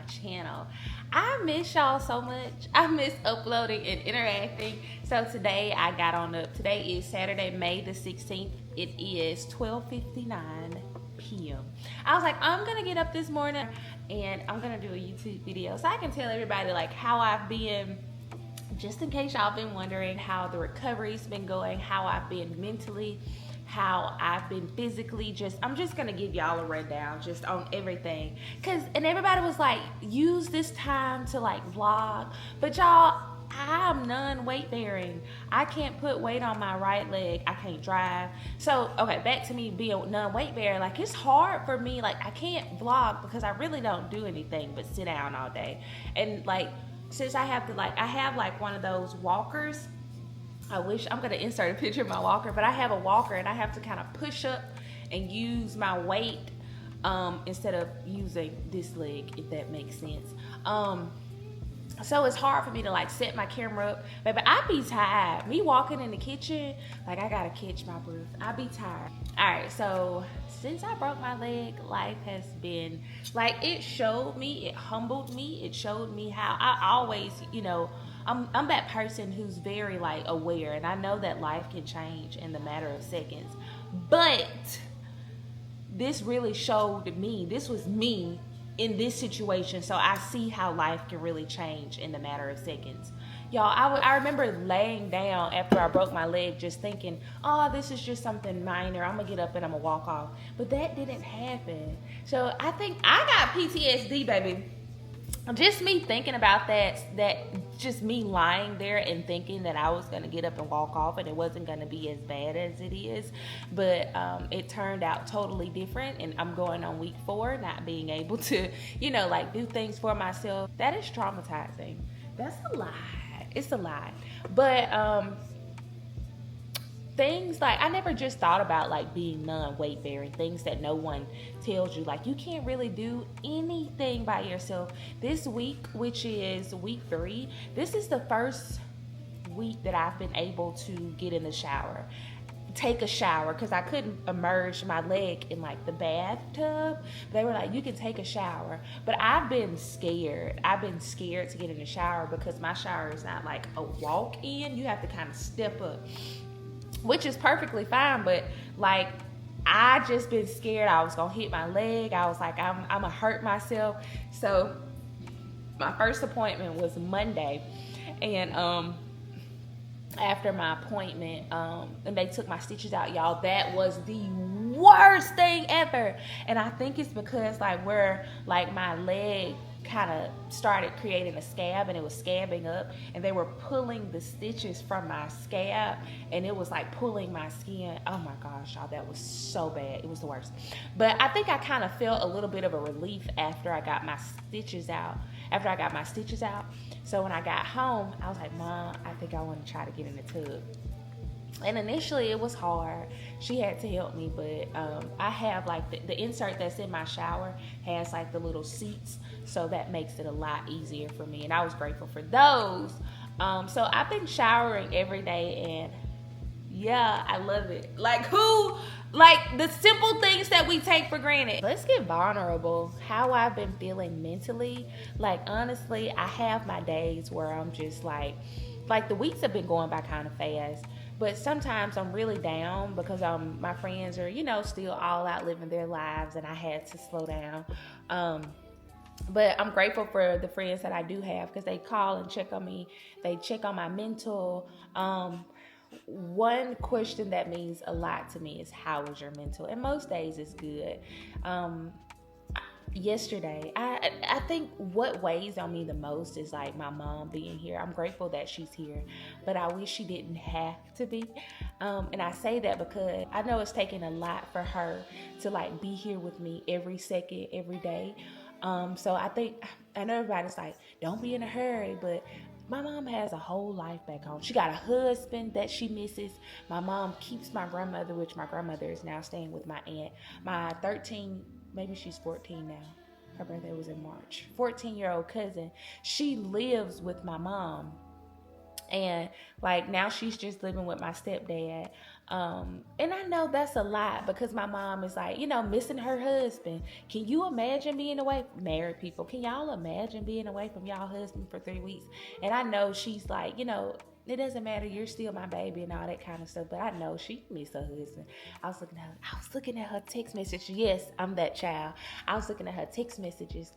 channel. I miss y'all so much. I miss uploading and interacting. So today I got on up. Today is Saturday, May the 16th. It is 12:59 p.m. I was like, I'm gonna get up this morning and I'm gonna do a YouTube video so I can tell everybody like how I've been, just in case y'all been wondering how the recovery's been going, how I've been mentally, how I've been physically. I'm just gonna give y'all a rundown just on everything. And everybody was like, use this time to like vlog. But y'all, I'm non-weight bearing. I can't put weight on my right leg. I can't drive. So, okay, back to me being non-weight bearing. Like, it's hard for me. Like, I can't vlog because I really don't do anything but sit down all day. And like, since I have like one of those walkers. I wish, I'm gonna insert a picture of my walker, but I have a walker and I have to kind of push up and use my weight instead of using this leg, if that makes sense. So it's hard for me to like set my camera up. Baby, I be tired. Me walking in the kitchen, like I gotta catch my breath. I be tired. All right, so since I broke my leg, life has been like, it showed me, it humbled me, it showed me how I always, I'm that person who's very like aware, and I know that life can change in the matter of seconds. But this really showed me, this was me in this situation, so I see how life can really change in the matter of seconds. Y'all, I remember laying down after I broke my leg just thinking, oh, this is just something minor. I'm gonna get up and I'm gonna walk off. But that didn't happen. So I think I got PTSD, baby. Just me thinking about that just me lying there and thinking that I was gonna get up and walk off and it wasn't gonna be as bad as it is. But it turned out totally different, and I'm going on week 4, not being able to, like do things for myself. That is traumatizing. That's a lie. It's a lie. But things like, I never just thought about like being non-weight bearing, things that no one tells you, like you can't really do anything by yourself. This week, which is week 3, this is the first week that I've been able to get in the shower, take a shower, because I couldn't immerse my leg in like the bathtub. They were like, you can take a shower, but I've been scared to get in the shower because my shower is not like a walk-in. You have to kind of step up, which is perfectly fine, but like I just been scared I was gonna hit my leg. I was like, I'm gonna hurt myself. So my first appointment was Monday, and after my appointment, and they took my stitches out, y'all, that was the worst thing ever. And I think it's because like where like my leg kind of started creating a scab, and it was scabbing up, and they were pulling the stitches from my scab, and it was like pulling my skin. Oh my gosh, y'all, that was so bad. It was the worst. But I think I kind of felt a little bit of a relief after I got my stitches out. So when I got home, I was like, Mom, I think I want to try to get in the tub. And initially it was hard. She had to help me, but I have like the insert that's in my shower has like the little seats, so that makes it a lot easier for me, and I was grateful for those. So I've been showering every day, and yeah, I love it. Like the simple things that we take for granted. Let's get vulnerable. How I've been feeling mentally. Like honestly, I have my days where I'm just like the weeks have been going by kind of fast. But sometimes I'm really down because my friends are, still all out living their lives, and I had to slow down. But I'm grateful for the friends that I do have, because they call and check on me. They check on my mental. One question that means a lot to me is, how is your mental? And most days it's good. Yesterday, I think what weighs on me the most is like my mom being here. I'm grateful that she's here, but I wish she didn't have to be. And I say that because I know it's taking a lot for her to like be here with me every second, every day. So I know everybody's like, don't be in a hurry, but my mom has a whole life back home. She got a husband that she misses. My mom keeps my grandmother, which my grandmother is now staying with my aunt. My 13, maybe she's 14 now. Her birthday was in March. 14-year-old cousin. She lives with my mom. And like now she's just living with my stepdad. And I know that's a lot because my mom is like, missing her husband. Can you imagine being away? Married people, can y'all imagine being away from y'all husband for 3 weeks? And I know she's like, it doesn't matter. You're still my baby and all that kind of stuff. But I know she miss her husband. I was looking at her text message. Yes, I'm that child. I was looking at her text messages,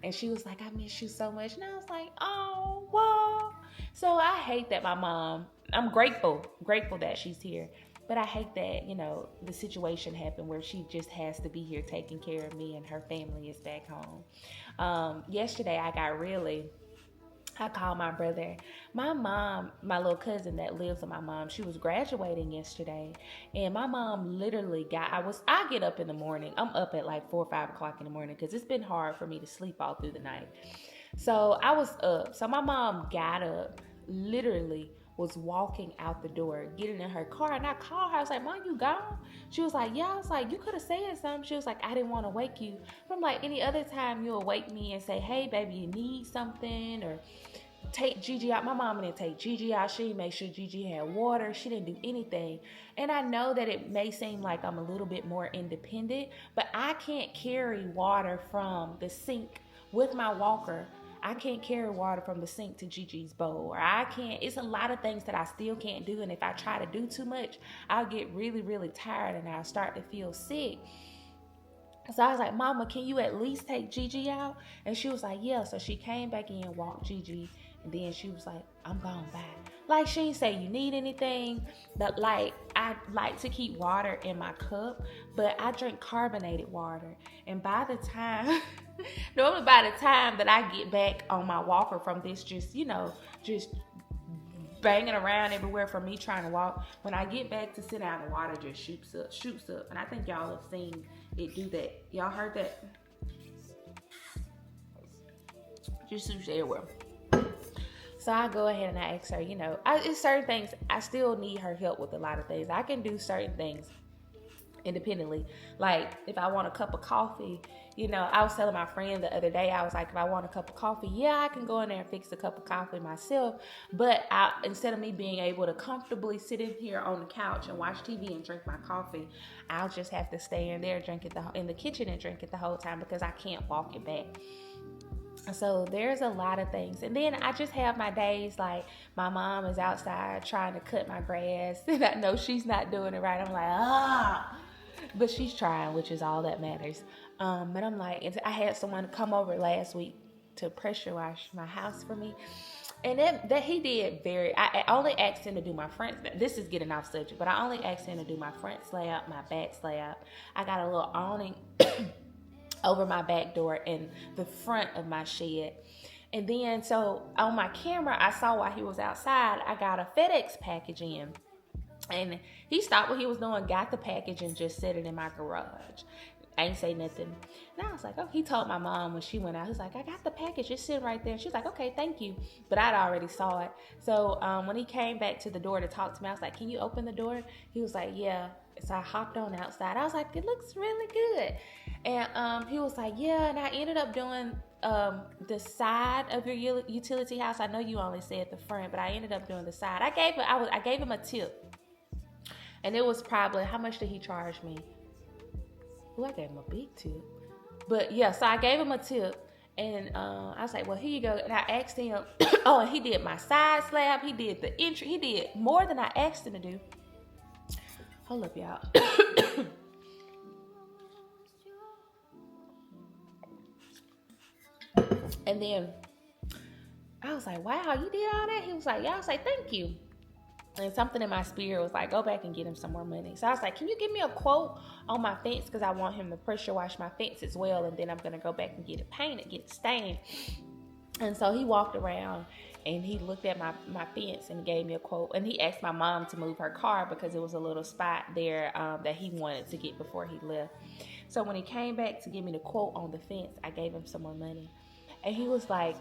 and she was like, "I miss you so much." And I was like, "Oh, wow." So I hate that my mom. I'm grateful that she's here. But I hate that, the situation happened where she just has to be here taking care of me and her family is back home. Yesterday, I called my brother. My mom, my little cousin that lives with my mom, she was graduating yesterday. And my mom literally I get up in the morning. I'm up at like 4 or 5 o'clock in the morning because it's been hard for me to sleep all through the night. So I was up. So my mom got up, literally was walking out the door, getting in her car, and I called her. I was like, "Mom, you gone?" She was like, "Yeah." I was like, "You could have said something." She was like, "I didn't want to wake you." But I'm like, any other time you'll wake me and say, "Hey, baby, you need something," or take Gigi out. My mom didn't take Gigi out. She didn't make sure Gigi had water. She didn't do anything. And I know that it may seem like I'm a little bit more independent, but I can't carry water from the sink with my walker. I can't carry water from the sink to Gigi's bowl. Or I can't. It's a lot of things that I still can't do. And if I try to do too much, I'll get really, really tired and I'll start to feel sick. So I was like, "Mama, can you at least take Gigi out?" And she was like, "Yeah." So she came back in, walked Gigi, and then she was like, "I'm going back." Like, she didn't say you need anything, but like, I like to keep water in my cup, but I drink carbonated water. And normally by the time that I get back on my walker from this, just banging around everywhere from me trying to walk, when I get back to sit down, the water just shoots up. And I think y'all have seen it do that. Y'all heard that? Just shoots everywhere. So I go ahead and I ask her, it's certain things. I still need her help with a lot of things. I can do certain things independently. Like, if I want a cup of coffee, I was telling my friend the other day, I was like, if I want a cup of coffee, yeah, I can go in there and fix a cup of coffee myself. But instead of me being able to comfortably sit in here on the couch and watch TV and drink my coffee, I'll just have to stay in there, in the kitchen and drink it the whole time because I can't walk it back. So there's a lot of things. And then I just have my days like my mom is outside trying to cut my grass and I know she's not doing it right. I'm like, but she's trying, which is all that matters. But I'm like, I had someone come over last week to pressure wash my house for me. And that he did I only asked him to do my front. This is getting off subject, but I only asked him to do my front slab, my back slab. I got a little awning over my back door and the front of my shed. And then, so on my camera, I saw while he was outside, I got a FedEx package in. And he stopped what he was doing, got the package, and just set it in my garage. I ain't say nothing. And I was like, oh, he told my mom when she went out, he's like, I got the package, it's sitting right there. She's like, okay, thank you. But I'd already saw it. So when he came back to the door to talk to me, I was like, can you open the door? He was like, yeah. So I hopped on outside. I was like, it looks really good. And he was like, yeah. And I ended up doing the side of your utility house. I know you only said the front, but I ended up doing the side. I gave him a tip. And it was probably, how much did he charge me? Ooh, I gave him a big tip. But yeah, so I gave him a tip. And I was like, well, here you go. And I asked him, oh, and he did my side slab. He did the entry. He did more than I asked him to do. Hold up, y'all. And then I was like, wow, you did all that? He was like, yeah. I was like, thank you. And something in my spirit was like, go back and get him some more money. So I was like, can you give me a quote on my fence? Because I want him to pressure wash my fence as well. And then I'm going to go back and get it painted, get it stained. And so he walked around and he looked at my fence and gave me a quote. And he asked my mom to move her car because it was a little spot there that he wanted to get before he left. So when he came back to give me the quote on the fence, I gave him some more money. And he was like,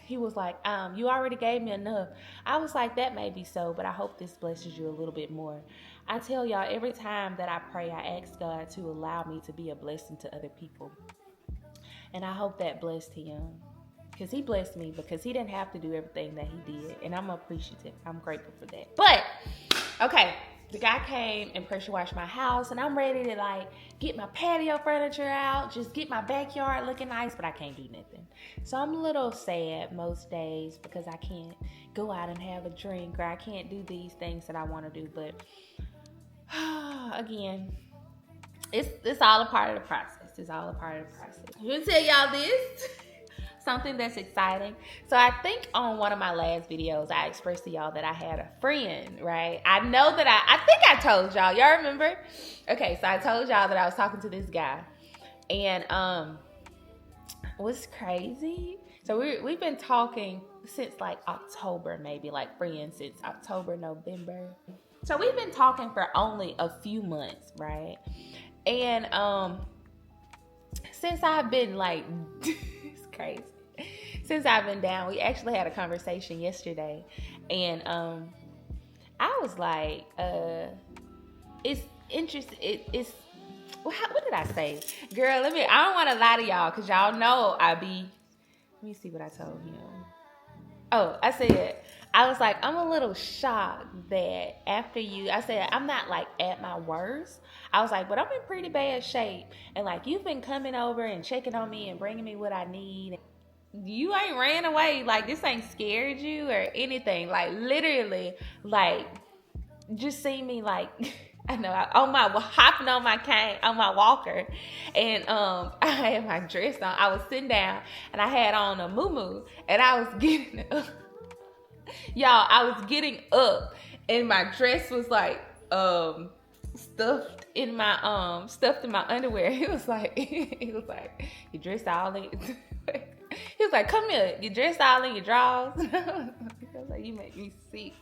you already gave me enough. I was like, that may be so, but I hope this blesses you a little bit more. I tell y'all, every time that I pray, I ask God to allow me to be a blessing to other people. And I hope that blessed him. Because he blessed me because he didn't have to do everything that he did. And I'm appreciative. I'm grateful for that. But, okay. the guy came and pressure washed my house, and I'm ready to like get my patio furniture out, just get my backyard looking nice, but I can't do nothing. So I'm a little sad most days because I can't go out and have a drink, or I can't do these things that I want to do. But again, it's all a part of the process. It's all a part of the process. I'm gonna tell y'all this. Something that's exciting. So I think on one of my last videos, I expressed to y'all that I had a friend, right? I know that I think I told y'all. Y'all remember? Okay, so I told y'all that I was talking to this guy. And what's crazy? So we've been talking since like October, maybe, like friends since October, November. So we've been talking for only a few months, right? And since I've been like it's crazy. Since I've been down, we actually had a conversation yesterday, and I was like, it's interesting. It's what did I say, girl? I don't want to lie to y'all because y'all know Let me see what I told him. Oh, I was like, I'm a little shocked that after I said, I'm not like at my worst. I was like, but I'm in pretty bad shape. And like, you've been coming over and checking on me and bringing me what I need. You ain't ran away. Like, this ain't scared you or anything. Like, literally, like, just see me like, I know, hopping on my cane, on my walker. And I had my dress on. I was sitting down and I had on a muumuu and I was getting up. Y'all, I was getting up and my dress was like stuffed in my underwear. He was like, you dressed all in. He was like, come here, you dressed all in your drawers. I was like, you make me sick.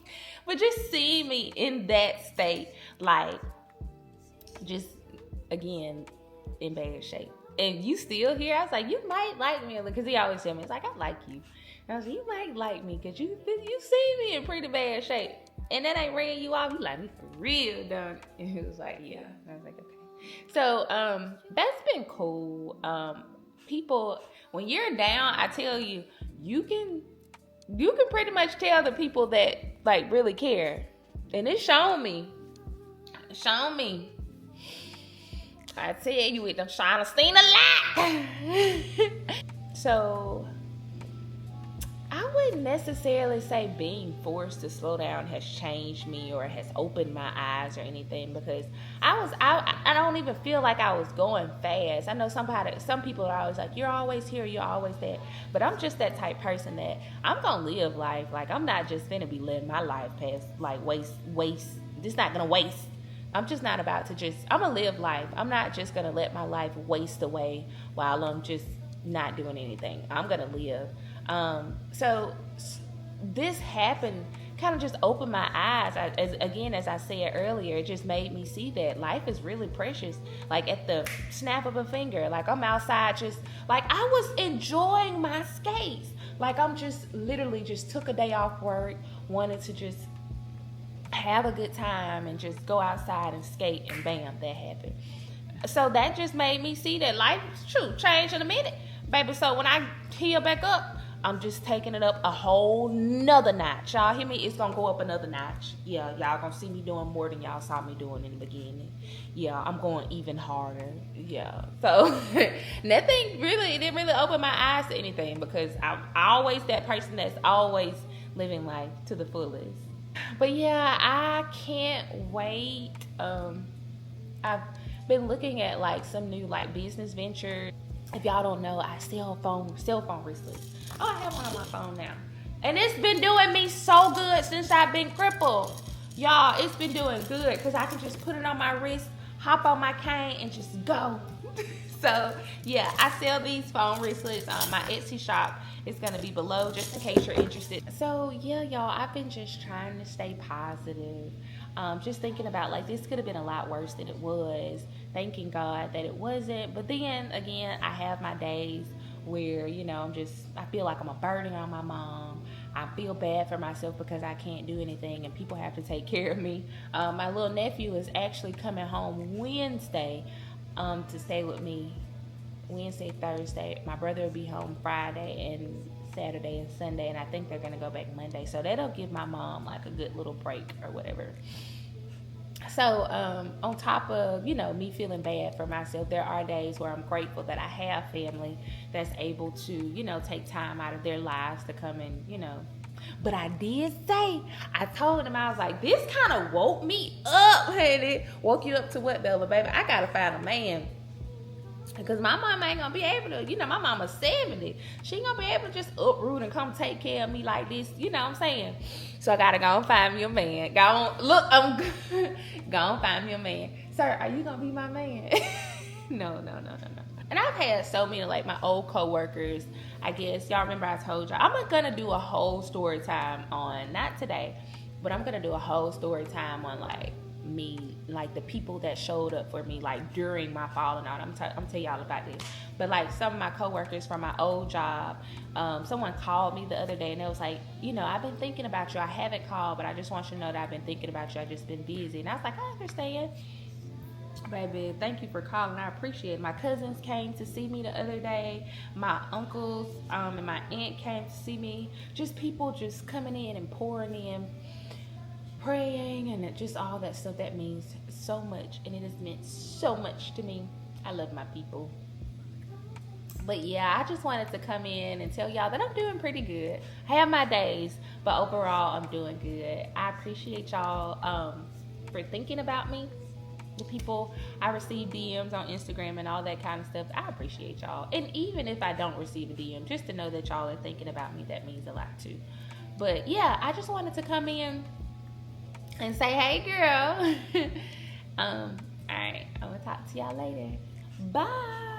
But just seeing me in that state, like, just again in bad shape, and you still here. I was like, you might like me, because he always tell me, it's like, I like you. And I was like, you might like me because you see me in pretty bad shape, and that ain't ran you off. You like me for real, done. And he was like, yeah. And I was like, okay. So that's been cool. People, when you're down, I tell you, you can pretty much tell the people that like really care, and it's shown me. I tell you, it done shine seen a lot. So I wouldn't necessarily say being forced to slow down has changed me or has opened my eyes or anything, because I don't even feel like I was going fast. I know some people are always like, you're always here, you're always there. But I'm just that type person that I'm gonna live life. Like, I'm not just gonna be letting my life pass, like waste. It's not gonna waste. I'm just not about to I'm gonna live life. I'm not just gonna let my life waste away while I'm just not doing anything. I'm gonna live. So this happened, kind of just opened my eyes. As I said earlier, it just made me see that life is really precious. Like, at the snap of a finger, like, I'm outside just, like, I was enjoying my skates. Like, I'm just literally just took a day off work, wanted to just have a good time and just go outside and skate, and bam, that happened. So that just made me see that life, change in a minute, baby. So when I heal back up, I'm just taking it up a whole nother notch. Y'all hear me? It's gonna go up another notch. Yeah, y'all gonna see me doing more than y'all saw me doing in the beginning. Yeah, I'm going even harder. Yeah. So nothing really, it didn't really open my eyes to anything, because I'm always that person that's always living life to the fullest. But yeah, I can't wait. I've been looking at like some new like business ventures. If y'all don't know, I sell phone wristlets. Oh, I have one on my phone now. And it's been doing me so good since I've been crippled. Y'all, it's been doing good because I can just put it on my wrist, hop on my cane, and just go. So, yeah, I sell these phone wristlets on my Etsy shop. It's going to be below just in case you're interested. So, yeah, y'all, I've been just trying to stay positive. Just thinking about, like, this could have been a lot worse than it was. Thanking God that it wasn't. But then, again, I have my days where, you know, I feel like I'm a burden on my mom. I feel bad for myself because I can't do anything and people have to take care of me. My little nephew is actually coming home Wednesday to stay with me. Wednesday, Thursday. My brother will be home Friday and Saturday and Sunday, and I think they're going to go back Monday. So that'll give my mom like a good little break or whatever. So, on top of, me feeling bad for myself, there are days where I'm grateful that I have family that's able to, take time out of their lives to come and, But I did say, I told him, I was like, this kind of woke me up, honey. Woke you up to what, Bella, baby? I got to find a man. Because my mama ain't gonna be able to, my mama's 70. She ain't gonna be able to just uproot and come take care of me like this. You know what I'm saying? So I gotta go and find me a man. Go on, look, I'm go and find me a man. Sir, are you gonna be my man? No. And I've had so many, like, my old coworkers. I guess y'all remember I told y'all I'm gonna do a whole story time on, not today, but I'm gonna do a whole story time on, like, me, like the people that showed up for me, like during my falling out. I'm tell y'all about this. But like some of my coworkers from my old job, someone called me the other day and it was like, I've been thinking about you. I haven't called, but I just want you to know that I've been thinking about you. I've just been busy. And I was like, I understand, baby. Thank you for calling. I appreciate it. My cousins came to see me the other day. My uncles and my aunt came to see me. Just people just coming in and pouring in, praying, and just all that stuff. That means so much, and it has meant so much to me. I love my people. But yeah, I just wanted to come in and tell y'all that I'm doing pretty good. I have my days, but overall I'm doing good. I appreciate y'all for thinking about me. The people I receive DMs on Instagram and all that kind of stuff, I appreciate y'all. And even if I don't receive a DM, just to know that y'all are thinking about me, that means a lot too. But yeah, I just wanted to come in and say, hey, girl. All right, I'm gonna talk to y'all later. Bye.